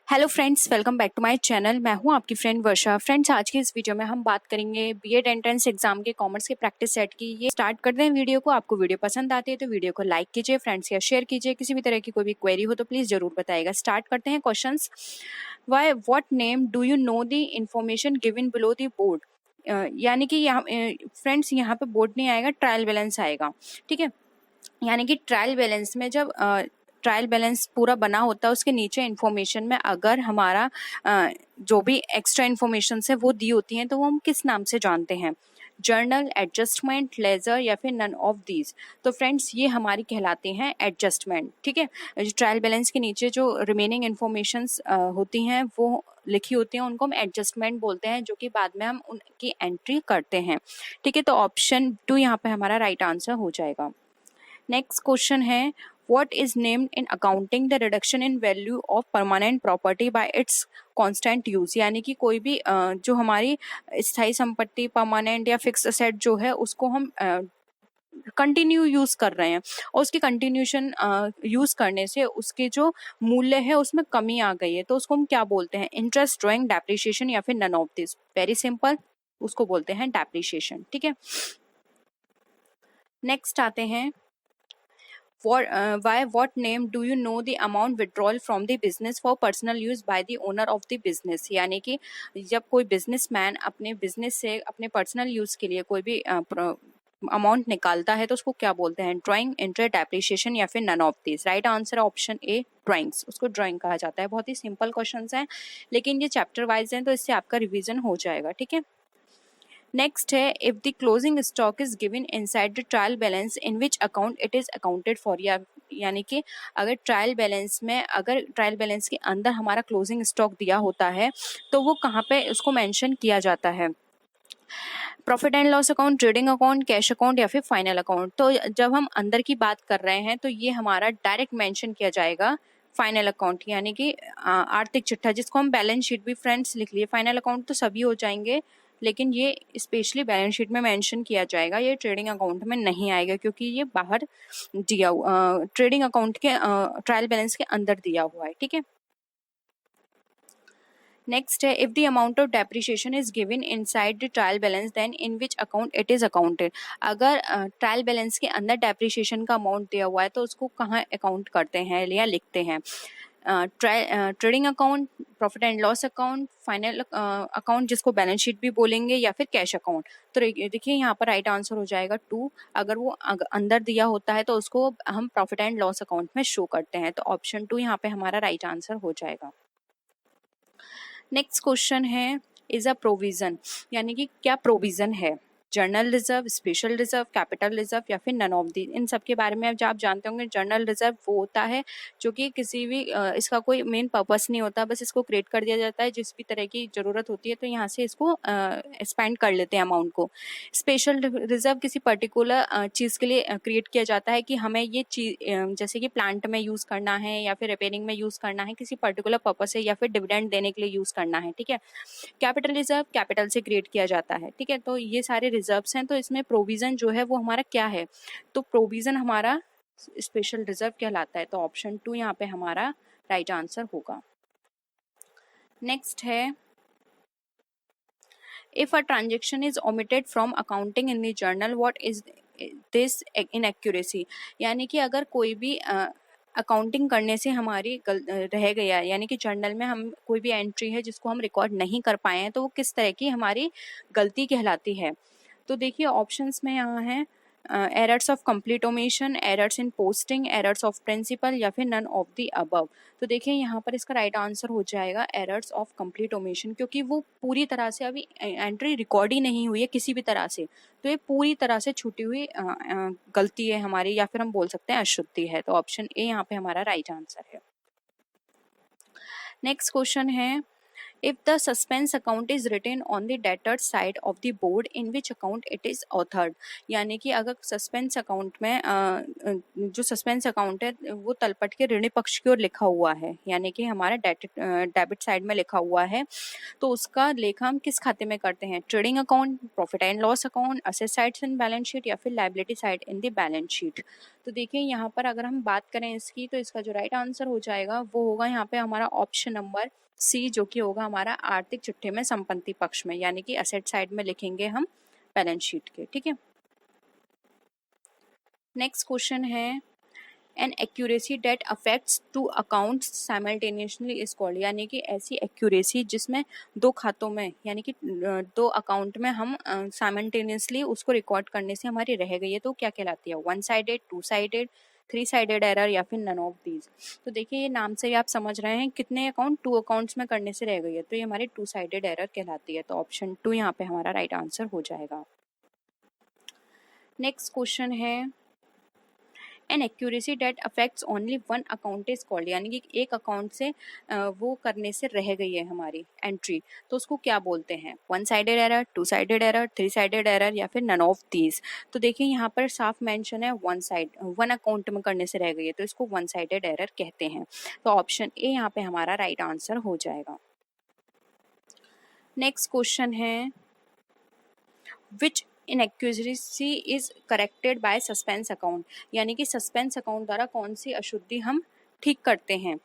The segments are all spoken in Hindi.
Hello friends, welcome back to my channel. मैं हूं आपकी फ्रेंड वर्षा। फ्रेंड्स, आज की इस वीडियो में हम बात करेंगे बीएड एंट्रेंस एग्जाम के कॉमर्स के प्रैक्टिस सेट की। ये स्टार्ट करते हैं वीडियो को। आपको वीडियो पसंद आती है तो वीडियो को लाइक कीजिए, फ्रेंड्स या शेयर कीजिए। किसी भी तरह की कोई भी क्वेरी हो तो प्लीज जरूर बताइएगा। स्टार्ट करते हैं questions. Why what name do you know the information given below the board. यानी कि यहाँ फ्रेंड्स यहाँ पे बोर्ड नहीं आएगा, ट्रायल बैलेंस आएगा। ठीक है, यानी कि ट्रायल बैलेंस में जब ट्रायल बैलेंस पूरा बना होता है उसके नीचे इन्फॉर्मेशन में अगर हमारा जो भी एक्स्ट्रा इन्फॉर्मेशन है वो दी होती हैं तो वो हम किस नाम से जानते हैं? जर्नल, एडजस्टमेंट, लेजर या फिर नन ऑफ दीज। तो फ्रेंड्स ये हमारी कहलाती हैं एडजस्टमेंट। ठीक है, ट्रायल बैलेंस के नीचे जो रिमेनिंग इन्फॉर्मेशन होती हैं वो लिखी होती हैं उनको हम एडजस्टमेंट बोलते हैं, जो कि बाद में हम उनकी एंट्री करते हैं। ठीक है, तो ऑप्शन 2 यहाँ पे हमारा राइट आंसर हो जाएगा। नेक्स्ट क्वेश्चन है, what is named in accounting the reduction in value of permanent property by its constant use। यानी कि कोई भी जो हमारी स्थायी संपत्ति परमानेंट या फिक्स असेट जो है उसको हम कंटिन्यू यूज कर रहे हैं और उसकी कंटिन्यूशन यूज करने से उसके जो मूल्य है उसमें कमी आ गई है तो उसको हम क्या बोलते हैं? इंटरेस्ट, ड्राइंग, डेप्रिसिएशन या फिर none of this. Very simple, उसको बोलते हैं डेप्रिसिएशन। ठीक है, नेक्स्ट आते हैं, by what name do you know the amount withdrawal from the business for personal use by the owner of the business। यानी कि जब कोई बिजनेसमैन अपने बिजनेस से अपने पर्सनल यूज के लिए कोई भी अमाउंट निकालता है तो उसको क्या बोलते हैं? ड्राइंग, इंटरेस्ट, डेप्रिसिएशन या फिर none of this. Right answer option A, drawings. उसको ड्राइंग कहा जाता है। बहुत ही सिंपल क्वेश्चंस हैं लेकिन ये चैप्टर वाइज हैं तो इससे आपका रिवीजन हो जाएगा। ठीक है, नेक्स्ट है, if the closing stock is given inside the trial balance in which account it is accounted for. यानी कि अगर ट्रायल बैलेंस में अगर ट्रायल बैलेंस के अंदर हमारा क्लोजिंग स्टॉक दिया होता है तो वो कहाँ पे उसको मेंशन किया जाता है? Profit and loss account, trading account, cash account या फिर फाइनल अकाउंट। तो जब हम अंदर की बात कर रहे हैं तो ये हमारा डायरेक्ट मेंशन किया जाएगा फाइनल अकाउंट, यानी कि आर्थिक चिट्ठा, जिसको हम बैलेंस शीट भी फ्रेंड्स लिख लिए। फाइनल अकाउंट तो सभी हो जाएंगे लेकिन ये स्पेशली बैलेंस शीट में मेंशन किया जाएगा, ये ट्रेडिंग अकाउंट में नहीं आएगा क्योंकि ये बाहर दिया ट्रेडिंग अकाउंट के ट्रायल बैलेंस के अंदर दिया हुआ है। ठीक है, नेक्स्ट है, if the amount of depreciation is given inside the trial balance then in which account it is accounted. अगर ट्रायल बैलेंस के अंदर डेप्रिसिएशन का अमाउंट दिया हुआ है तो उसको कहाँ अकाउंट करते हैं या लिखते हैं? Trading account, profit and loss account, final account जिसको बैलेंस शीट भी बोलेंगे या फिर कैश अकाउंट। तो देखिए यहाँ पर राइट आंसर हो जाएगा 2। अगर वो अंदर दिया होता है तो उसको हम प्रॉफिट एंड लॉस अकाउंट में शो करते हैं, तो ऑप्शन 2 यहाँ पे हमारा राइट आंसर हो जाएगा। नेक्स्ट क्वेश्चन है, इज अ प्रोविजन। यानी कि क्या प्रोविजन है? Journal reserve, special reserve, capital reserve या फिर नन ऑफ दी। इन सब के बारे में अब आप जानते होंगे। जर्नल रिजर्व वो होता है जो कि किसी भी इसका कोई मेन पर्पस नहीं होता, बस इसको क्रिएट कर दिया जाता है जिस भी तरह की जरूरत होती है तो यहाँ से इसको स्पेंड कर लेते हैं अमाउंट को। स्पेशल रिजर्व किसी पर्टिकुलर चीज़ के लिए क्रिएट किया जाता है कि हमें ये चीज जैसे कि प्लांट में यूज करना है या फिर रिपेयरिंग में यूज करना है, किसी पर्टिकुलर पर्पस है या फिर डिविडेंड देने के लिए यूज करना है। ठीक है, कैपिटल रिजर्व कैपिटल से क्रिएट किया जाता है। ठीक है, तो ये सारे रिजर्व्स हैं। तो इसमें प्रोविजन जो है वो हमारा क्या है? तो प्रोविजन हमारा स्पेशल रिजर्व कहलाता है, तो ऑप्शन 2 यहाँ पे हमारा राइट आंसर होगा। नेक्स्ट है, if a transaction is omitted from accounting in the journal what is this inaccuracy। यानी कि अगर कोई भी अकाउंटिंग करने से हमारी रह गया, यानी कि जर्नल में हम कोई भी एंट्री है जिसको हम रिकॉर्ड नहीं कर पाए हैं तो वो किस तरह की हमारी गलती कहलाती है? तो देखिए ऑप्शंस में यहाँ है, errors of complete omission, errors in posting, errors of principal या फिर नन ऑफ द अबव। तो देखिए यहाँ पर इसका राइट आंसर हो जाएगा एरर्स ऑफ कंप्लीट ओमिशन, क्योंकि वो पूरी तरह से अभी एंट्री रिकॉर्ड ही नहीं हुई है किसी भी तरह से, तो ये पूरी तरह से छूटी हुई गलती है हमारी, या फिर हम बोल सकते हैं अशुद्धि है। तो ऑप्शन ए यहाँ पे हमारा राइट आंसर है। नेक्स्ट क्वेश्चन है, if the suspense account is written on the debtor side of the board in which account it is authored, यानी कि अगर सस्पेंस अकाउंट में जो सस्पेंस अकाउंट है वो तलपट के ऋणी पक्ष की ओर लिखा हुआ है, यानी कि हमारा डेबिट साइड में लिखा हुआ है, तो उसका लेखा हम किस खाते में करते हैं? Trading account, profit and loss account, asset side in balance sheet या फिर liability side in the balance sheet. तो देखिए यहाँ पर अगर हम बात करें इसकी, तो इसका जो राइट आंसर हो जाएगा वो होगा यहाँ पे हमारा ऑप्शन नंबर सी, जो कि होगा हमारा आर्थिक चिट्ठे में संपत्ति पक्ष में, यानी कि असेट साइड में लिखेंगे हम बैलेंस शीट के। ठीक है, नेक्स्ट क्वेश्चन है an accuracy that affects two accounts simultaneously is called, यानी कि ऐसी एक्यूरेसी जिसमें दो खातों में यानी कि दो अकाउंट में हम साइमल्टेनियसली उसको रिकॉर्ड करने से हमारी रह गई है, तो क्या कहलाती है? One sided, two sided, three sided error या फिर नन ऑफ दीज। तो देखिए ये नाम से ही आप समझ रहे हैं कितने अकाउंट, टू अकाउंट्स में करने से रह गई है, तो ये हमारी टू साइडेड एरर कहलाती है। तो ऑप्शन 2 यहाँ पे हमारा राइट आंसर हो जाएगा। नेक्स्ट क्वेश्चन है an accuracy that affects only one account is called, यानी कि एक अकाउंट से वो करने से रह गई है हमारी एंट्री, तो उसको क्या बोलते हैं? One sided error, two sided error, three sided error या फिर नन ऑफ दीज। तो देखिए यहाँ पर साफ मेंशन है वन अकाउंट में करने से रह गई है, तो इसको वन साइडेड एरर कहते हैं। तो ऑप्शन ए यहाँ पे हमारा राइट आंसर हो जाएगा। नेक्स्ट क्वेश्चन है which inaccuracy is corrected by suspense account, यानी कि सस्पेंस अकाउंट द्वारा कौन सी अशुद्धि हम ठीक करते हैं?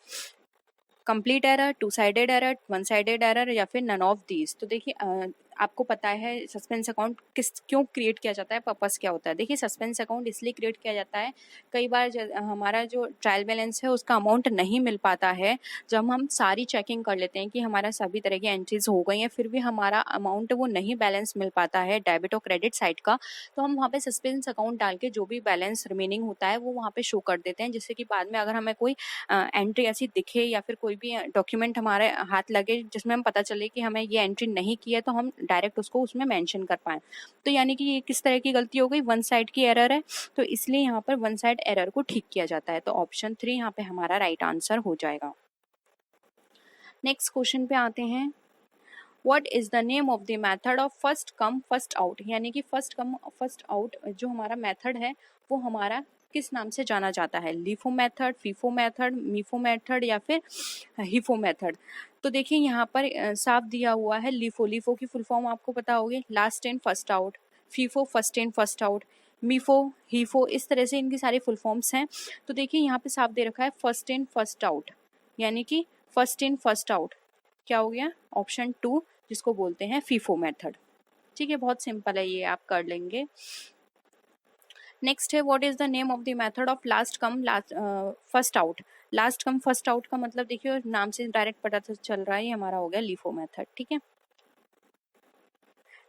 Complete error, two sided error, one sided error या फिर नन ऑफ दीज। तो देखिए आपको पता है सस्पेंस अकाउंट क्यों क्रिएट किया जाता है, पर्पस क्या होता है? देखिए सस्पेंस अकाउंट इसलिए क्रिएट किया जाता है, कई बार हमारा जो ट्रायल बैलेंस है उसका अमाउंट नहीं मिल पाता है, जब हम सारी चेकिंग कर लेते हैं कि हमारा सभी तरह की एंट्रीज हो गई हैं, फिर भी हमारा अमाउंट वो नहीं बैलेंस मिल पाता है डेबिट और क्रेडिट साइड का, तो हम वहाँ पे सस्पेंस अकाउंट डाल के जो भी बैलेंस रिमेनिंग होता है वो वहाँ पे शो कर देते हैं, जिससे कि बाद में अगर हमें कोई एंट्री ऐसी दिखे या फिर कोई भी डॉक्यूमेंट हमारे हाथ लगे जिसमें हम पता चले कि हमें ये एंट्री नहीं की है, तो हम डायरेक्ट उसको उसमें मेंशन कर पाएं। तो यानी कि ये किस तरह की गलती हो गई? वन साइड की एरर है, तो इसलिए यहाँ पर वन साइड एरर को ठीक किया जाता है। तो ऑप्शन 3 यहाँ पे हमारा राइट आंसर हो जाएगा। नेक्स्ट क्वेश्चन पे आते हैं what is the name of the method of first come first out, यानी कि फर्स्ट कम फर्स्ट आउट जो हमारा मेथड है वो हमारा किस नाम से जाना जाता है? LIFO method, FIFO method, MIFO method या फिर हिफो मेथड। तो देखिए यहाँ पर साफ दिया हुआ है लीफो। लीफो की फुल फॉर्म आपको पता होगी, last in first out. FIFO first in first out. MIFO, HIFO, इस तरह से इनकी सारी फुल फॉर्म्स हैं। तो देखिए यहाँ पे साफ दे रखा है फर्स्ट इन फर्स्ट आउट, यानी कि फर्स्ट इन फर्स्ट आउट क्या हो गया? ऑप्शन 2, जिसको बोलते हैं फीफो मेथड। ठीक है, बहुत सिंपल है, ये आप कर लेंगे। नेक्स्ट है what is the name of the method of last come first out. Last come first out का मतलब देखिए नाम से डायरेक्ट पता चल रहा है, ये हमारा हो गया लीफो मेथड। ठीक है,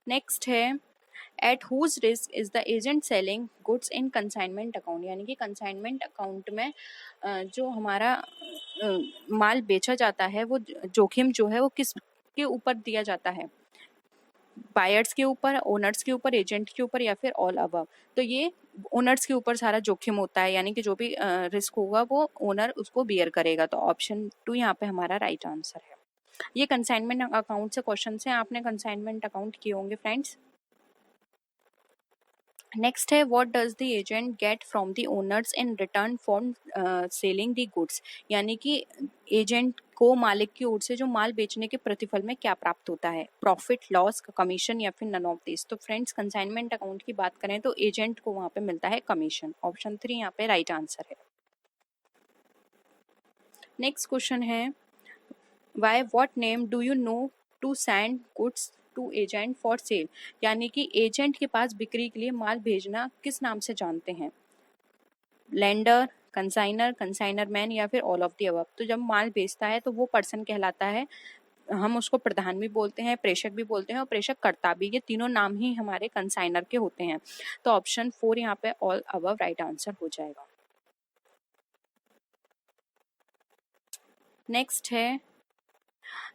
नेक्स्ट है at whose risk is the agent selling goods in consignment account, यानी कि कंसाइनमेंट अकाउंट में जो हमारा माल बेचा जाता है वो जोखिम जो है वो किस के ऊपर दिया जाता है? बायर्स के ऊपर, ओनर्स के ऊपर, एजेंट के ऊपर या फिर ऑल अबव। तो ये ओनर्स के ऊपर सारा जोखिम होता है, यानी कि जो भी रिस्क होगा वो ओनर उसको बियर करेगा। तो ऑप्शन 2 यहाँ पे हमारा राइट आंसर है। ये कंसाइनमेंट अकाउंट से क्वेश्चन है, आपने कंसाइनमेंट अकाउंट किए होंगे फ्रेंड्स। नेक्स्ट है what does the agent get from the owners in return for selling the goods, यानी कि एजेंट को मालिक की ओर से जो माल बेचने के प्रतिफल में क्या प्राप्त होता है? प्रॉफिट, लॉस, कमीशन या फिर नन ऑफ दिस। तो फ्रेंड्स कंसाइनमेंट अकाउंट की बात करें तो एजेंट को वहां पे मिलता है कमीशन। ऑप्शन 3 यहाँ पे राइट आंसर है। नेक्स्ट क्वेश्चन है by what name do you know to send goods to agent for sale, यानी कि एजेंट के पास बिक्री के लिए माल भेजना किस नाम से जानते हैं? लेंडर, कंसाइनर, कंसाइनर मैन या फिर ऑल ऑफ द अबव। तो जब माल बेचता है तो वो पर्सन कहलाता है, हम उसको प्रधान भी बोलते हैं, प्रेषक भी बोलते हैं और प्रेषक कर्ता भी, ये तीनों नाम ही हमारे कंसाइनर के होते हैं। तो ऑप्शन 4 यहाँ पे ऑल अबव राइट आंसर हो जाएगा। नेक्स्ट है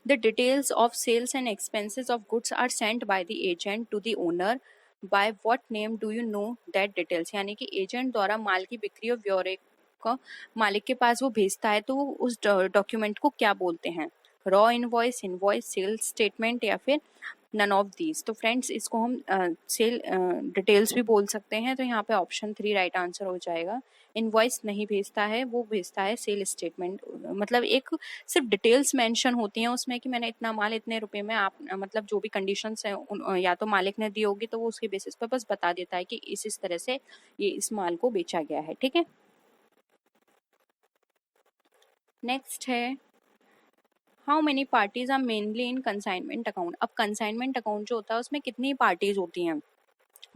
the details of sales and expenses of goods are sent by the agent to the owner by what name do you know that details, यानी कि एजेंट द्वारा माल की बिक्री और ब्यौरे को मालिक के पास वो भेजता है, तो वो उस डॉक्यूमेंट को क्या बोलते हैं? Raw invoice, invoice, sales statement या फिर नन ऑफ दीज। तो फ्रेंड्स इसको हम सेल डिटेल्स भी बोल सकते हैं। तो यहाँ पे ऑप्शन 3 राइट आंसर हो जाएगा। इनवॉइस नहीं भेजता है, वो भेजता है सेल स्टेटमेंट। मतलब एक सिर्फ डिटेल्स मेंशन होती हैं उसमें कि मैंने इतना माल इतने रुपए में, आप मतलब जो भी कंडीशंस हैं या तो मालिक ने दी होगी तो वो उसके बेसिस पर बस बता देता है कि इस तरह से ये इस माल को बेचा गया है। ठीक है, नेक्स्ट है how many parties are mainly in consignment account. अब कंसाइनमेंट अकाउंट जो होता है उसमें कितनी पार्टीज होती हैं,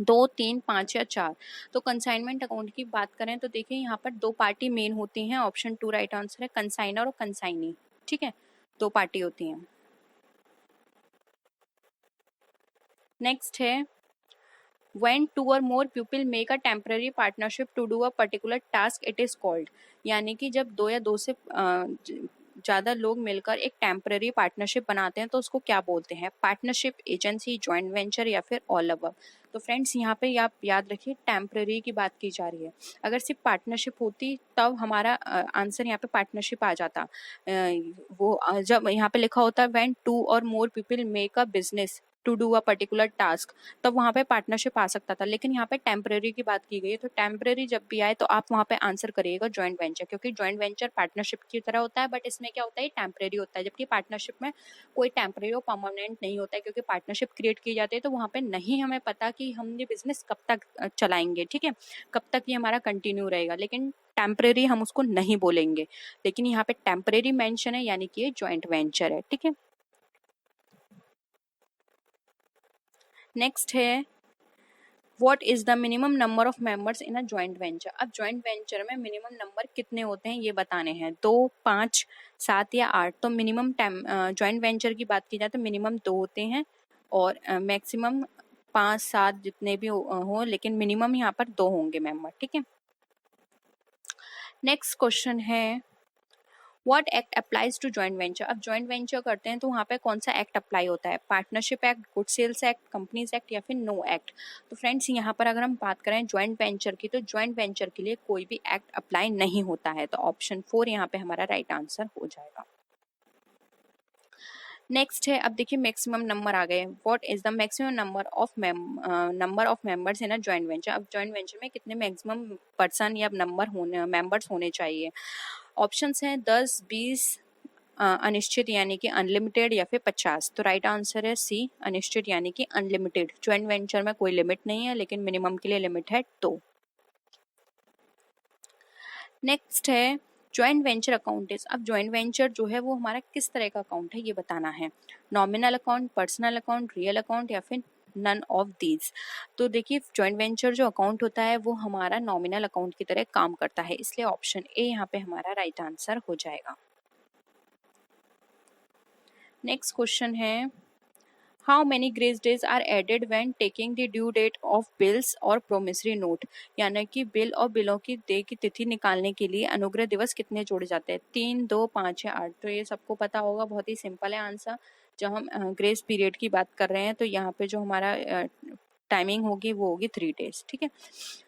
2, 3, 5 या 4। तो कंसाइनमेंट अकाउंट की बात करें तो देखिए यहाँ पर 2 पार्टी मेन होती हैं। ऑप्शन 2 राइट आंसर है, कंसाइनर और कंसाइनी। ठीक है, 2 पार्टी होती हैं। नेक्स्ट है when 2 or more people make a temporary partnership to do a particular task it is called। यानी कि जब 2 या 2 से ज़्यादा लोग मिलकर एक टेम्पररी पार्टनरशिप बनाते हैं तो उसको क्या बोलते हैं, पार्टनरशिप, एजेंसी, जॉइंट वेंचर या फिर ऑल अबव। तो फ्रेंड्स यहाँ पे आप याद रखिए टेम्पररी की बात की जा रही है। अगर सिर्फ पार्टनरशिप होती तब हमारा आंसर यहाँ पे पार्टनरशिप आ जाता। जब यहाँ पे लिखा होता है व्हेन 2 और more people make a business to do a particular task, तब वहाँ पे पार्टनरशिप आ सकता था। लेकिन यहाँ पे टेम्पररी की बात की गई है, तो टेम्पररी जब भी आए तो आप वहाँ पे आंसर करिएगा जॉइंट वेंचर, क्योंकि जॉइंट वेंचर पार्टनरशिप की तरह होता है, बट इसमें क्या होता है, टेम्पररी होता है। जबकि पार्टनरशिप में कोई टेम्पररी और परमानेंट नहीं होता है, क्योंकि पार्टनरशिप क्रिएट की जाती है तो वहाँ पे नहीं हमें पता कि हम ये बिजनेस कब तक चलाएंगे। ठीक है, कब तक ये हमारा कंटिन्यू रहेगा, लेकिन टेम्पररी हम उसको नहीं बोलेंगे। लेकिन यहाँ पे टेम्पररी मेंशन है, यानी कि ये जॉइंट वेंचर है। ठीक है, नेक्स्ट है what is the minimum number of members in a joint venture. अब जॉइंट वेंचर में मिनिमम नंबर कितने होते हैं ये बताने हैं, 2, 5, 7 या 8। तो मिनिमम जॉइंट वेंचर की बात की जाए तो मिनिमम 2 होते हैं और मैक्सिमम 5, 7 जितने भी हो, लेकिन मिनिमम यहाँ पर 2 होंगे मेंबर। ठीक है, नेक्स्ट क्वेश्चन है what act applies to joint venture. अब जॉइंट वेंचर करते हैं तो वहाँ पे कौन सा एक्ट अप्लाई होता है, partnership act, good sales act, companies act या फिर नो एक्ट। तो फ्रेंड्स यहाँ पर अगर हम बात करें जॉइंट वेंचर की, तो जॉइंट वेंचर के लिए कोई भी एक्ट अप्लाई नहीं होता है। तो ऑप्शन 4 यहाँ पे हमारा राइट आंसर हो जाएगा। नेक्स्ट है, अब देखिए मैक्सिमम नंबर आ गए। What is the maximum number of members in a joint venture. अब जॉइंट वेंचर में कितने मैक्सिमम पर्सन या मेंबर्स होने चाहिए। ऑप्शंस हैं 10, 20, अनिश्चित यानी कि अनलिमिटेड या फिर 50। तो राइट आंसर है सी, अनिश्चित यानी कि अनलिमिटेड। जॉइंट वेंचर में कोई लिमिट नहीं है, लेकिन मिनिमम के लिए लिमिट है 2। नेक्स्ट है जॉइंट वेंचर अकाउंट इज। अब जॉइंट वेंचर जो है वो हमारा किस तरह का अकाउंट है ये बताना है, nominal account, personal account, real account या फिर नन ऑफ दीज। तो देखिए जॉइंट वेंचर जो अकाउंट होता है वो हमारा नॉमिनल अकाउंट की तरह काम करता है, इसलिए ऑप्शन ए यहाँ पे हमारा राइट आंसर हो जाएगा। नेक्स्ट क्वेश्चन है how many grace days are added when taking the due date of bills और प्रोमिसरी नोट। यानी कि बिल और बिलों की देय की तिथि निकालने के लिए अनुग्रह दिवस कितने जोड़े जाते हैं, 3, 2, 5 या 8। तो ये सबको पता होगा, बहुत ही सिंपल है आंसर। जब हम ग्रेस पीरियड की बात कर रहे हैं तो यहाँ पे जो हमारा टाइमिंग होगी वो होगी 3 डेज। ठीक है,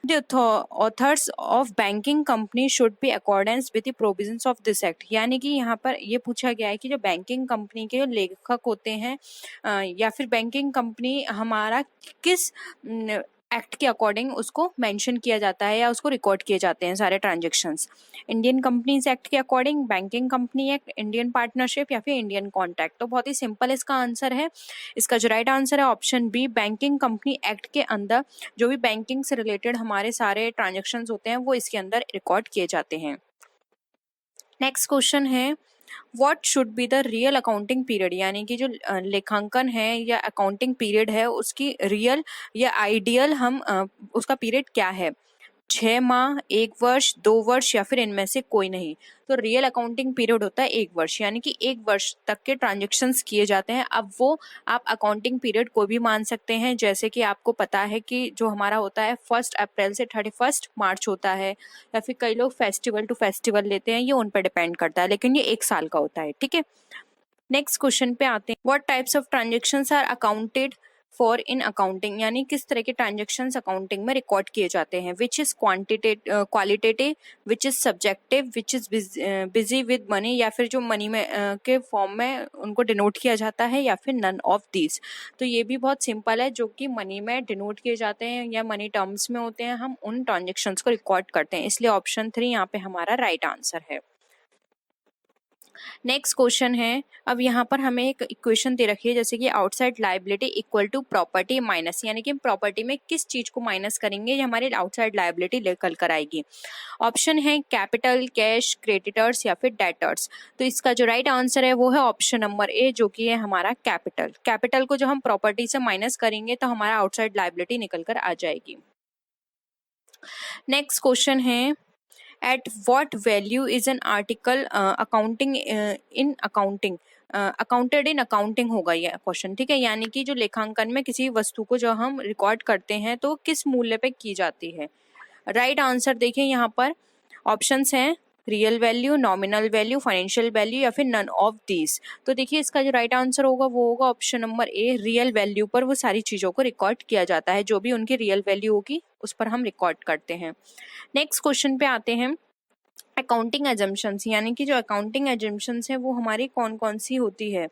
the author's of banking company should be accordance with the provisions of this act. यानी कि यहाँ पर ये पूछा गया है कि जो बैंकिंग कंपनी के लेखक होते हैं या फिर बैंकिंग कंपनी हमारा किस एक्ट के अकॉर्डिंग उसको मेंशन किया जाता है या उसको रिकॉर्ड किए जाते हैं सारे ट्रांजेक्शन्स। इंडियन कंपनीज एक्ट के according, banking company act, Indian partnership या फिर इंडियन कॉन्ट्रैक्ट। तो बहुत ही सिंपल इसका आंसर है। इसका जो राइट आंसर है option B, banking company act के अंदर जो भी बैंकिंग से रिलेटेड हमारे सारे ट्रांजेक्शन्स होते हैं वो इसके अंदर रिकॉर्ड किए जाते हैं। नेक्स्ट क्वेश्चन है what should be the real accounting period. यानी कि जो लेखांकन है या अकाउंटिंग पीरियड है उसकी रियल या आइडियल हम उसका पीरियड क्या है, 6 माह, 1 वर्ष, 2 वर्ष या फिर इनमें से कोई नहीं। तो रियल अकाउंटिंग पीरियड होता है 1 वर्ष, यानी कि 1 वर्ष तक के ट्रांजेक्शन्स किए जाते हैं। अब वो आप अकाउंटिंग पीरियड कोई भी मान सकते हैं, जैसे कि आपको पता है कि जो हमारा होता है 1 अप्रैल से 31 मार्च होता है, या फिर कई लोग फेस्टिवल टू फेस्टिवल लेते हैं, ये उन पर डिपेंड करता है, लेकिन ये 1 साल का होता है। ठीक है, नेक्स्ट क्वेश्चन पे आते हैं what types of transactions are accounted for in accounting, यानी किस तरह के ट्रांजेक्शन्स अकाउंटिंग में रिकॉर्ड किए जाते हैं। Which is qualitative, which is subjective, which is busy with money, या फिर जो मनी में के फॉर्म में उनको डिनोट किया जाता है, या फिर नन ऑफ दीज। तो ये भी बहुत सिंपल है, जो कि मनी में डिनोट किए जाते हैं या मनी टर्म्स में होते हैं, हम उन ट्रांजेक्शन्स को रिकॉर्ड करते हैं, इसलिए ऑप्शन 3 यहाँ पे हमारा राइट आंसर है। नेक्स्ट क्वेश्चन है, अब यहाँ पर हमें एक इक्वेशन दे रखी है, जैसे कि outside liability equal to property minus, यानी कि प्रॉपर्टी में किस चीज को माइनस करेंगे, ये हमारी आउटसाइड लायबिलिटी निकल कर आएगी। ऑप्शन है कैपिटल, कैश, क्रेडिटर्स या फिर डेटर्स। तो इसका जो राइट आंसर है वो है ऑप्शन नंबर ए, जो कि है हमारा कैपिटल। कैपिटल को जो हम प्रॉपर्टी से माइनस करेंगे तो हमारा आउटसाइड लायबिलिटी निकल कर आ जाएगी। नेक्स्ट क्वेश्चन है, at what value is an article accounting in accounting accounted in accounting होगा ये क्वेश्चन, ठीक है। यानी कि जो लेखांकन में किसी वस्तु को जो हम रिकॉर्ड करते हैं तो किस मूल्य पे की जाती है। राइट आंसर देखिए यहाँ पर ऑप्शंस हैं real value, nominal value, financial value या फिर नन ऑफ दीज। तो देखिए इसका जो राइट आंसर होगा वो होगा option number A, real value पर वो सारी चीज़ों को रिकॉर्ड किया जाता है, जो भी उनकी रियल वैल्यू होगी उस पर हम रिकॉर्ड करते हैं। नेक्स्ट क्वेश्चन पे आते हैं, अकाउंटिंग एजम्पशंस, यानी कि जो अकाउंटिंग एजम्पशंस है वो हमारी कौन कौन सी होती है।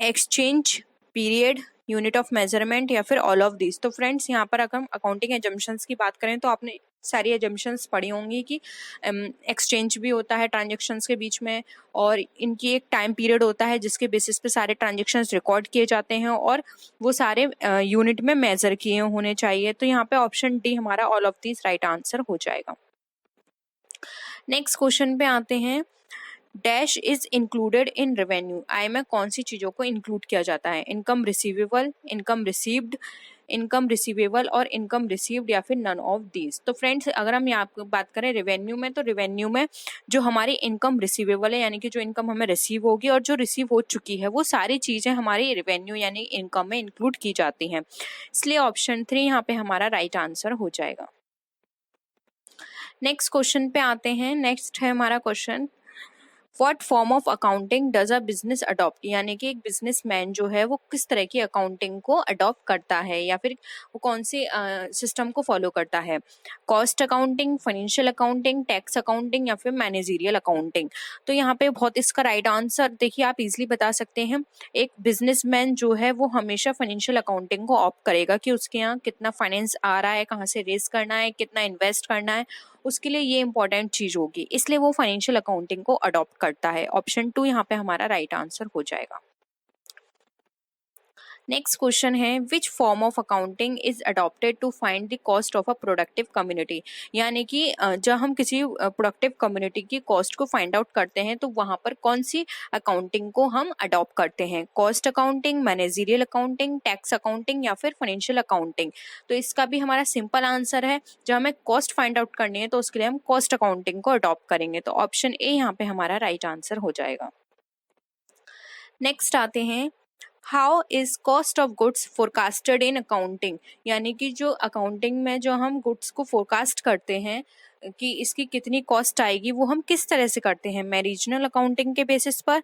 Exchange, period, unit of measurement या फिर ऑल ऑफ दिस। तो फ्रेंड्स यहाँ पर अगर हम अकाउंटिंग एजम्पशंस की बात करें तो आपने सारी एजम्पशंस पढ़ी होंगी कि एक्सचेंज भी होता है ट्रांजेक्शन्स के बीच में, और इनकी एक टाइम पीरियड होता है जिसके बेसिस पे सारे ट्रांजेक्शन्स रिकॉर्ड किए जाते हैं, और वो सारे यूनिट में मेजर किए होने चाहिए। तो यहाँ पे ऑप्शन डी हमारा all of this right answer हो जाएगा। नेक्स्ट क्वेश्चन पे आते हैं, dash is included in revenue, आय में कौन सी चीजों को इंक्लूड किया जाता है। Income receivable, income received, income receivable और इनकम रिसीव्ड या फिर नन ऑफ दीज। तो फ्रेंड्स अगर हम यहाँ बात करें रेवेन्यू में, तो रेवेन्यू में जो हमारी इनकम रिसीवेबल है, यानी कि जो इनकम हमें रिसीव होगी और जो रिसीव हो चुकी है, वो सारी चीजें हमारी रेवेन्यू यानी इनकम में इंक्लूड की जाती हैं, इसलिए ऑप्शन 3 यहाँ पे हमारा राइट आंसर हो जाएगा। नेक्स्ट क्वेश्चन पे आते हैं, नेक्स्ट है हमारा question, what form of accounting does a business adopt, यानी कि एक बिजनेसमैन जो है वो किस तरह की अकाउंटिंग को अडॉप्ट करता है या फिर वो कौन से सिस्टम को फॉलो करता है। Cost accounting, financial accounting, tax accounting या फिर मैनेजरियल अकाउंटिंग। तो यहाँ पे बहुत इसका राइट आंसर देखिए आप इजीली बता सकते हैं, एक बिजनेसमैन जो है वो हमेशा फाइनेंशियल अकाउंटिंग को ऑप्ट करेगा कि उसके यहाँ कितना फाइनेंस आ रहा है, कहाँ से रेज करना है, कितना इन्वेस्ट करना है, उसके लिए ये इंपॉर्टेंट चीज होगी, इसलिए वो फाइनेंशियल अकाउंटिंग को अडॉप्ट करता है। ऑप्शन 2 यहाँ पे हमारा राइट आंसर हो जाएगा। नेक्स्ट क्वेश्चन है, which form of accounting is adopted to find the cost of a productive community, यानी कि जब हम किसी प्रोडक्टिव कम्युनिटी की कॉस्ट को फाइंड आउट करते हैं तो वहां पर कौन सी अकाउंटिंग को हम अडॉप्ट करते हैं। Cost accounting, managerial accounting, tax accounting या फिर फाइनेंशियल अकाउंटिंग। तो इसका भी हमारा सिंपल आंसर है, जब हमें कॉस्ट फाइंड आउट करनी है तो उसके लिए हम कॉस्ट अकाउंटिंग को अडॉप्ट करेंगे, तो ऑप्शन ए यहाँ पे हमारा राइट आंसर हो जाएगा। नेक्स्ट आते हैं, how is cost of goods forecasted in accounting, यानी कि जो अकाउंटिंग में जो हम गुड्स को फोरकास्ट करते हैं कि इसकी कितनी कॉस्ट आएगी, वो हम किस तरह से करते हैं। मैरिजनल अकाउंटिंग के बेसिस पर,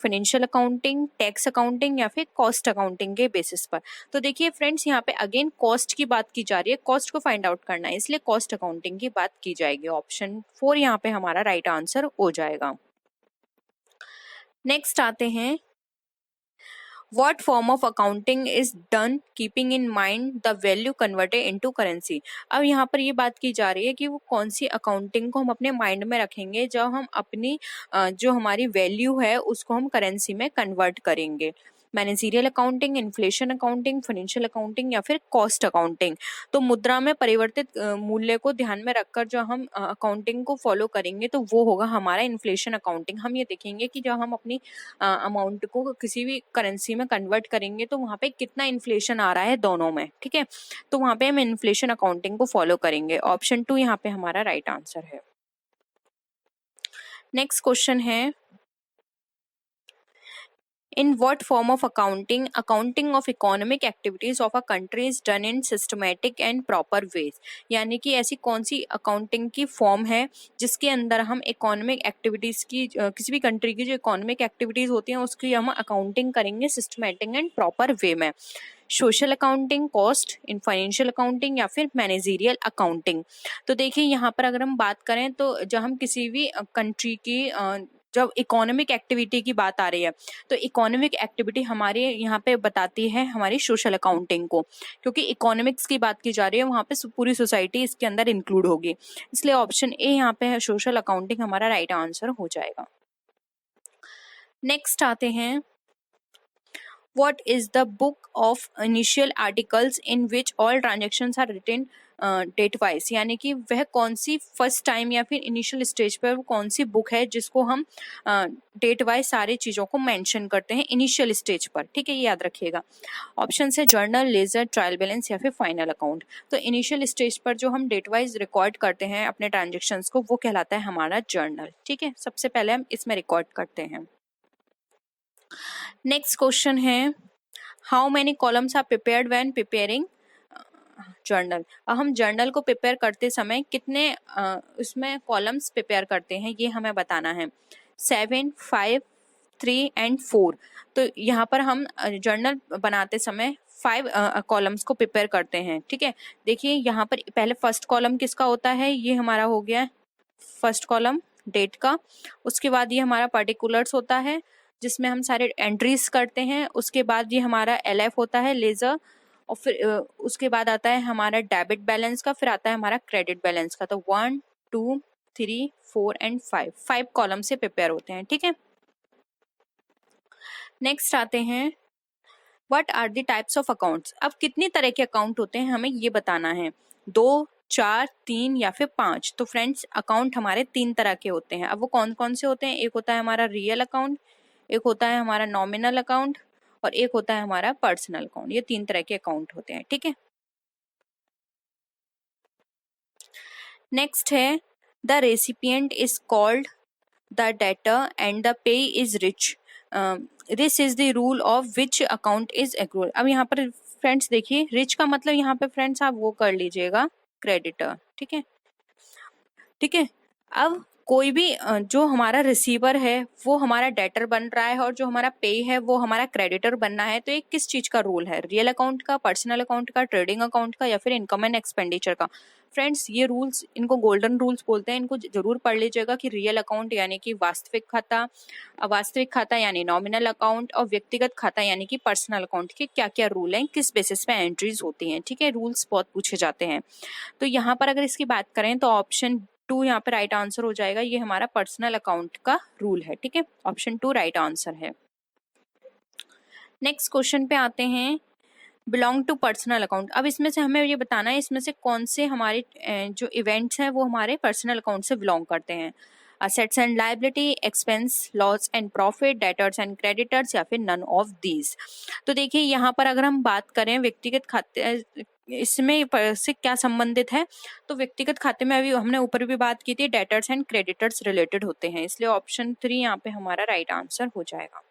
फाइनेंशियल अकाउंटिंग, टैक्स अकाउंटिंग या फिर कॉस्ट अकाउंटिंग के बेसिस पर। तो देखिए फ्रेंड्स यहाँ पे अगेन कॉस्ट की बात की जा रही है, कॉस्ट को फाइंड आउट करना है, इसलिए कॉस्ट अकाउंटिंग की बात की जाएगी। ऑप्शन 4 यहाँ पे हमारा राइट आंसर हो जाएगा। नेक्स्ट आते हैं, what form of accounting is done keeping in mind the value converted into currency। अब यहाँ पर ये बात की जा रही है कि वो कौन सी अकाउंटिंग को हम अपने माइंड में रखेंगे जब हम अपनी जो हमारी वैल्यू है उसको हम करेंसी में कन्वर्ट करेंगे। Managerial accounting, inflation accounting, financial accounting या फिर कॉस्ट अकाउंटिंग। तो मुद्रा में परिवर्तित मूल्य को ध्यान में रखकर जो हम अकाउंटिंग को फॉलो करेंगे तो वो होगा हमारा इन्फ्लेशन अकाउंटिंग। हम ये देखेंगे कि जब हम अपनी अमाउंट को किसी भी करेंसी में कन्वर्ट करेंगे तो वहाँ पे कितना इन्फ्लेशन आ रहा है दोनों में, ठीक है, तो वहाँ पे हम इन्फ्लेशन अकाउंटिंग को फॉलो करेंगे। ऑप्शन 2 यहाँ पे हमारा राइट आंसर है। नेक्स्ट क्वेश्चन है, in what form of accounting accounting of economic activities of a country is done in systematic and proper ways, यानी कि ऐसी कौन सी अकाउंटिंग की फॉर्म है जिसके अंदर हम इकोनॉमिक एक्टिविटीज की किसी भी कंट्री की जो इकोनॉमिक एक्टिविटीज होती हैं उसकी हम अकाउंटिंग करेंगे सिस्टमेटिक एंड प्रॉपर वे में। Social accounting, cost in financial accounting या फिर मैनेजरियल अकाउंटिंग। तो देखिए यहाँ पर अगर हम बात करें तो जब हम किसी भी कंट्री की जब इकोनॉमिक एक्टिविटी की बात आ रही है तो इकोनॉमिक एक्टिविटी हमारे यहाँ पे बताती है हमारी सोशल अकाउंटिंग को, क्योंकि इकोनॉमिक्स की बात की जा रही है वहाँ पे पूरी सोसाइटी इसके अंदर इंक्लूड होगी, इसलिए ऑप्शन ए यहाँ पे है सोशल अकाउंटिंग हमारा राइट आंसर हो जाएगा। नेक्स्ट आते हैं, what is the book of initial articles in which all transactions are written date wise, यानी कि वह कौन सी फर्स्ट टाइम या फिर इनिशियल स्टेज पर वो कौन सी बुक है जिसको हम डेट वाइज सारी चीज़ों को मेंशन करते हैं इनिशियल स्टेज पर, ठीक है, ये याद रखिएगा। ऑप्शन है जर्नल, लेजर, ट्रायल बैलेंस या फिर फाइनल अकाउंट। तो इनिशियल स्टेज पर जो हम डेट वाइज रिकॉर्ड करते हैं अपने ट्रांजेक्शन्स को वो कहलाता है हमारा जर्नल, ठीक है, सबसे पहले हम इसमें रिकॉर्ड करते हैं। नेक्स्ट क्वेश्चन है, how many columns are prepared when preparing journal. अब हम जर्नल को प्रिपेयर करते समय कितने उसमें कॉलम्स प्रिपेयर करते हैं ये हमें बताना है। 7, 5, 3 एंड 4। तो यहाँ पर हम जर्नल बनाते समय 5 कॉलम्स को प्रिपेयर करते हैं, ठीक है। देखिए यहाँ पर पहले फर्स्ट कॉलम किसका होता है, ये हमारा हो गया फर्स्ट कॉलम डेट का। उसके बाद ये हमारा पर्टिकुलर्स होता है जिसमें हम सारे एंट्रीज करते हैं। उसके बाद ये हमारा LF होता है, लेजर, और फिर उसके बाद आता है हमारा डेबिट बैलेंस का, फिर आता है हमारा क्रेडिट बैलेंस का। तो 1, 2, 3, 4 एंड 5 कॉलम से प्रिपेयर होते हैं, ठीक है। नेक्स्ट आते हैं, what are the types of accounts. अब कितनी तरह के अकाउंट होते हैं हमें ये बताना है, 2, 4, 3 या फिर 5। तो फ्रेंड्स अकाउंट हमारे 3 तरह के होते हैं। अब वो कौन कौन से होते हैं, एक होता है हमारा रियल अकाउंट, एक होता है हमारा नॉमिनल अकाउंट और एक होता है हमारा पर्सनल अकाउंट। ये 3 तरह के अकाउंट होते हैं, ठीक है। नेक्स्ट है, the recipient is called the debtor and the pay is rich, this is the rule of which account is accrual. अब यहाँ पर फ्रेंड्स देखिए, रिच का मतलब यहाँ पे फ्रेंड्स आप वो कर लीजिएगा क्रेडिटर, ठीक है, ठीक है। अब कोई भी जो हमारा रिसीवर है वो हमारा डेटर बन रहा है और जो हमारा पे है वो हमारा क्रेडिटर बनना है, तो ये किस चीज का रूल है, रियल अकाउंट का, पर्सनल अकाउंट का, ट्रेडिंग अकाउंट का या फिर इनकम एंड एक्सपेंडिचर का। फ्रेंड्स ये रूल्स, इनको गोल्डन रूल्स बोलते हैं, इनको जरूर पढ़ लीजिएगा कि रियल अकाउंट यानी कि वास्तविक खाता यानी नॉमिनल अकाउंट, और व्यक्तिगत खाता यानी कि पर्सनल अकाउंट के क्या क्या रूल हैं, किस बेसिस पे एंट्रीज होती हैं, ठीक है। रूल्स बहुत पूछे जाते हैं। तो यहाँ पर अगर इसकी बात करें तो ऑप्शन 2 यहाँ पे राइट आंसर हो जाएगा, ये हमारा पर्सनल अकाउंट का रूल है, ठीक है। ऑप्शन 2 राइट आंसर है। नेक्स्ट क्वेश्चन पे आते हैं, बिलोंग टू पर्सनल अकाउंट। अब इसमें से हमें ये बताना है इसमें से कौन से हमारे जो इवेंट्स हैं वो हमारे पर्सनल अकाउंट से बिलोंग करते हैं। Assets and liability, expense, loss and profit, debtors and creditors या फिर नन ऑफ दीज। तो देखिए यहाँ पर अगर हम बात करें व्यक्तिगत खाते इसमें से क्या संबंधित है, तो व्यक्तिगत खाते में अभी हमने ऊपर भी बात की थी, डेटर्स एंड क्रेडिटर्स रिलेटेड होते हैं, इसलिए ऑप्शन 3 यहाँ पे हमारा राइट आंसर हो जाएगा।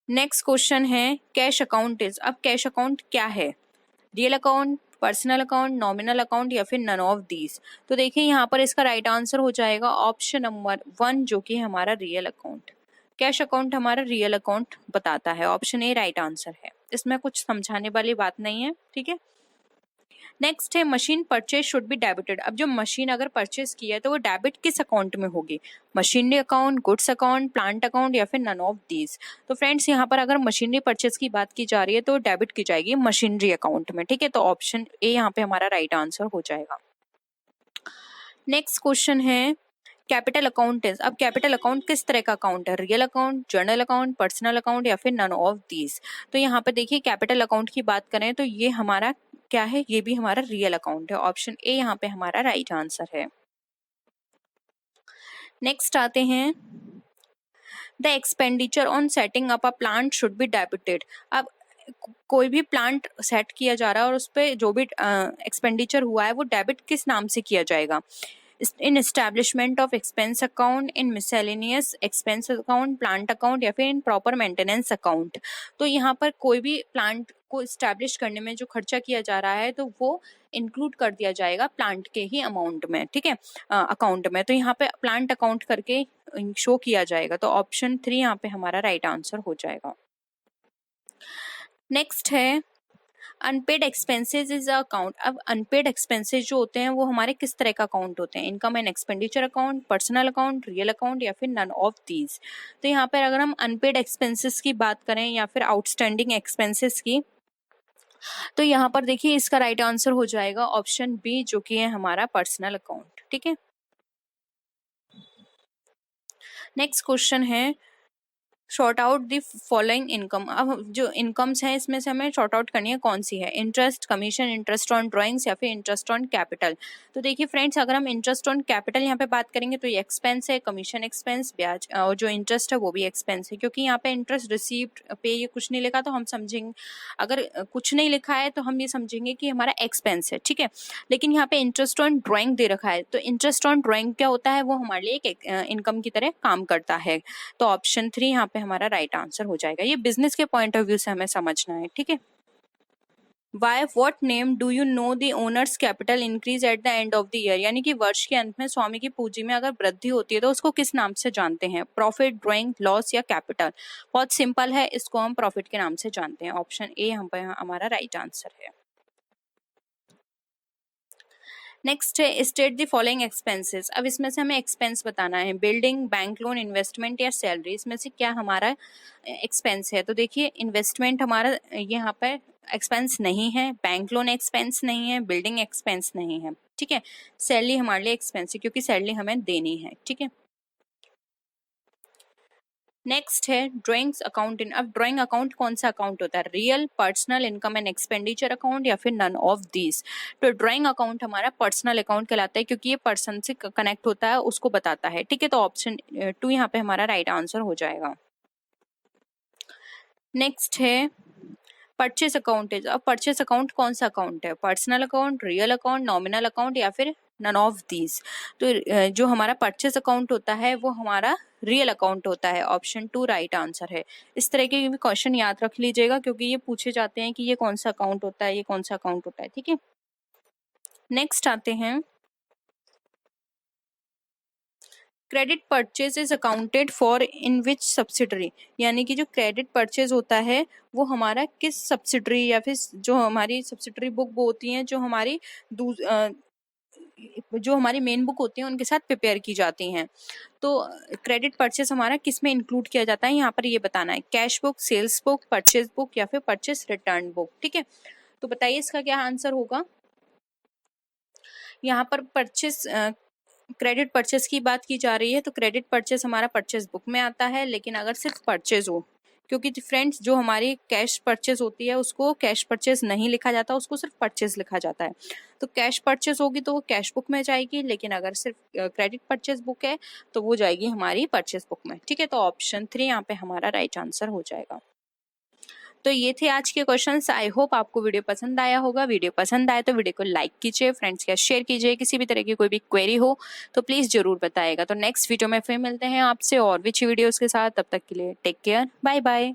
नेक्स्ट क्वेश्चन है, कैश अकाउंट इज। अब कैश अकाउंट क्या है, real account, personal account, nominal account या फिर नन ऑफ दीज। तो देखिए यहाँ पर इसका राइट आंसर हो जाएगा ऑप्शन नंबर 1 जो कि हमारा रियल अकाउंट। कैश अकाउंट हमारा रियल अकाउंट बताता है, ऑप्शन ए राइट आंसर है, इसमें कुछ समझाने वाली बात नहीं है, ठीक है। नेक्स्ट है, machine purchase should be debited. अब जो मशीन अगर परचेज की है तो वो डेबिट किस अकाउंट में होगी, machinery account, goods account, plant account या फिर नन ऑफ दीज। तो फ्रेंड्स यहाँ पर अगर मशीनरी परचेज की बात की जा रही है तो डेबिट की जाएगी मशीनरी अकाउंट में, ठीक है। तो ऑप्शन ए यहाँ पे हमारा राइट आंसर हो जाएगा। नेक्स्ट क्वेश्चन है, कैपिटल अकाउंट इज। अब कैपिटल अकाउंट किस तरह का अकाउंट है, real account, journal account, personal account या फिर नन ऑफ दीज। तो यहाँ पर देखिए कैपिटल अकाउंट की बात करें तो ये हमारा क्या है, ये भी हमारा रियल अकाउंट है, ऑप्शन ए यहाँ पे हमारा राइट आंसर है। नेक्स्ट आते हैं, the expenditure on setting up a plant should be debited. अब कोई भी प्लांट सेट किया जा रहा है और उस पर जो भी एक्सपेंडिचर हुआ है वो डेबिट किस नाम से किया जाएगा, in establishment of expense account, in miscellaneous expense account, plant account या फिर इन प्रॉपर मेंटेनेंस अकाउंट। तो यहाँ पर कोई भी प्लांट को इस्टेब्लिश करने में जो खर्चा किया जा रहा है तो वो इंक्लूड कर दिया जाएगा प्लांट के ही अमाउंट में, ठीक है, अकाउंट में। तो यहाँ पे प्लांट अकाउंट करके शो किया जाएगा। तो ऑप्शन 3 यहाँ पे हमारा राइट आंसर हो जाएगा। नेक्स्ट है अनपेड एक्सपेंसेस इज अकाउंट। अब अनपेड एक्सपेंसेस जो होते हैं वो हमारे किस तरह का अकाउंट होते हैं? Income and expenditure account, personal account, real account या फिर नन ऑफ दीज। तो यहाँ पर अगर हम अनपेड एक्सपेंसेस की बात करें या फिर आउटस्टैंडिंग एक्सपेंसेस की, तो यहाँ पर देखिए इसका राइट आंसर हो जाएगा ऑप्शन बी, जो कि है हमारा पर्सनल अकाउंट, ठीक है। नेक्स्ट क्वेश्चन है short out the following income. अब जो इनकम्स हैं इसमें से हमें शॉर्ट आउट करनी है कौन सी है? Interest, commission, interest on drawings या फिर इंटरेस्ट ऑन कैपिटल। तो देखिए फ्रेंड्स, अगर हम इंटरेस्ट ऑन कैपिटल यहाँ पे बात करेंगे तो ये एक्सपेंस है, कमीशन एक्सपेंस, ब्याज और जो इंटरेस्ट है वो भी एक्सपेंस है, क्योंकि यहाँ पे इंटरेस्ट रिसीव्ड पे ये कुछ नहीं लिखा तो हम समझेंगे, अगर कुछ नहीं लिखा है तो हम ये समझेंगे कि हमारा एक्सपेंस है, ठीक है। लेकिन यहाँ पे इंटरेस्ट ऑन ड्राइंग दे रखा है, तो इंटरेस्ट ऑन ड्राइंग क्या होता है? वो हमारे लिए एक इनकम की तरह काम करता है। तो ऑप्शन 3 यहाँ पे हमारा राइट आंसर हो जाएगा। ये बिजनेस के पॉइंट ऑफ व्यू से हमें समझना है, ठीक है। By what name do you know the owner's capital increase at the end of the year? यानी कि वर्ष के अंत में स्वामी की पूंजी में अगर वृद्धि होती है तो उसको किस नाम से जानते हैं? प्रॉफिट, ड्राइंग, लॉस या कैपिटल? बहुत सिंपल है, इसको हम प्रॉफिट के नाम से जानते हैं। ऑप्शन ए हम पे हमारा राइट आंसर है। नेक्स्ट है स्टेट द फॉलोइंग एक्सपेंसेस। अब इसमें से हमें एक्सपेंस बताना है, बिल्डिंग, बैंक लोन, इन्वेस्टमेंट या सैलरी, इसमें से क्या हमारा एक्सपेंस है? तो देखिए इन्वेस्टमेंट हमारा यहाँ पर एक्सपेंस नहीं है, बैंक लोन एक्सपेंस नहीं है, बिल्डिंग एक्सपेंस नहीं है, ठीक है। सैलरी हमारे लिए एक्सपेंस है क्योंकि सैलरी हमें देनी है, ठीक है। नेक्स्ट है ड्राइंग्स अकाउंट। अब ड्राइंग अकाउंट कौन सा अकाउंट होता है? Real, personal, income and expenditure account या फिर नन ऑफ दीज। तो ड्राइंग अकाउंट हमारा पर्सनल अकाउंट कहलाता है क्योंकि ये पर्सन से कनेक्ट होता है, उसको बताता है, ठीक है। तो ऑप्शन 2 यहाँ पे हमारा राइट आंसर हो जाएगा। नेक्स्ट है परचेस अकाउंट है। अब परचेस अकाउंट कौन सा अकाउंट है? Personal account, real account, nominal account या फिर नन ऑफ दीज। तो जो हमारा परचेस अकाउंट होता है वो हमारा रियल अकाउंट होता है। ऑप्शन 2 राइट आंसर है। इस तरह के भी क्वेश्चन याद रख लीजिएगा क्योंकि ये पूछे जाते हैं कि ये कौन सा अकाउंट होता है, ये कौन सा अकाउंट होता है, ठीक है। नेक्स्ट आते हैं credit purchase is accounted for in which subsidiary. यानी कि जो क्रेडिट परचेज होता है वो हमारा किस सब्सिडरी या फिर जो हमारी सब्सिडरी बुक होती हैं, जो हमारी मेन बुक होती हैं उनके साथ प्रिपेयर की जाती हैं। तो क्रेडिट परचेस हमारा किस में इंक्लूड किया जाता है यहाँ पर ये बताना है। Cash book, sales book, purchase book या फिर परचेस रिटर्न बुक, ठीक है। तो बताइए इसका क्या आंसर होगा। यहाँ पर परचेस क्रेडिट परचेस की बात की जा रही है तो क्रेडिट परचेस हमारा परचेस बुक में आता है, लेकिन अगर सिर्फ परचेज हो, क्योंकि फ्रेंड्स जो हमारी कैश परचेज होती है उसको कैश परचेज नहीं लिखा जाता, उसको सिर्फ परचेज लिखा जाता है। तो कैश परचेज होगी तो वो कैश बुक में जाएगी, लेकिन अगर सिर्फ क्रेडिट परचेज बुक है तो वो जाएगी हमारी परचेज बुक में, ठीक है। तो ऑप्शन 3 यहाँ पे हमारा राइट आंसर हो जाएगा। तो ये थे आज के क्वेश्चंस। आई होप आपको वीडियो पसंद आया होगा। वीडियो पसंद आए तो वीडियो को लाइक कीजिए, फ्रेंड्स के साथ शेयर कीजिए। किसी भी तरह की कोई भी क्वेरी हो तो प्लीज़ जरूर बताइएगा। तो नेक्स्ट वीडियो में फिर मिलते हैं आपसे और भी अच्छी वीडियोज़ के साथ। तब तक के लिए टेक केयर, बाय बाय।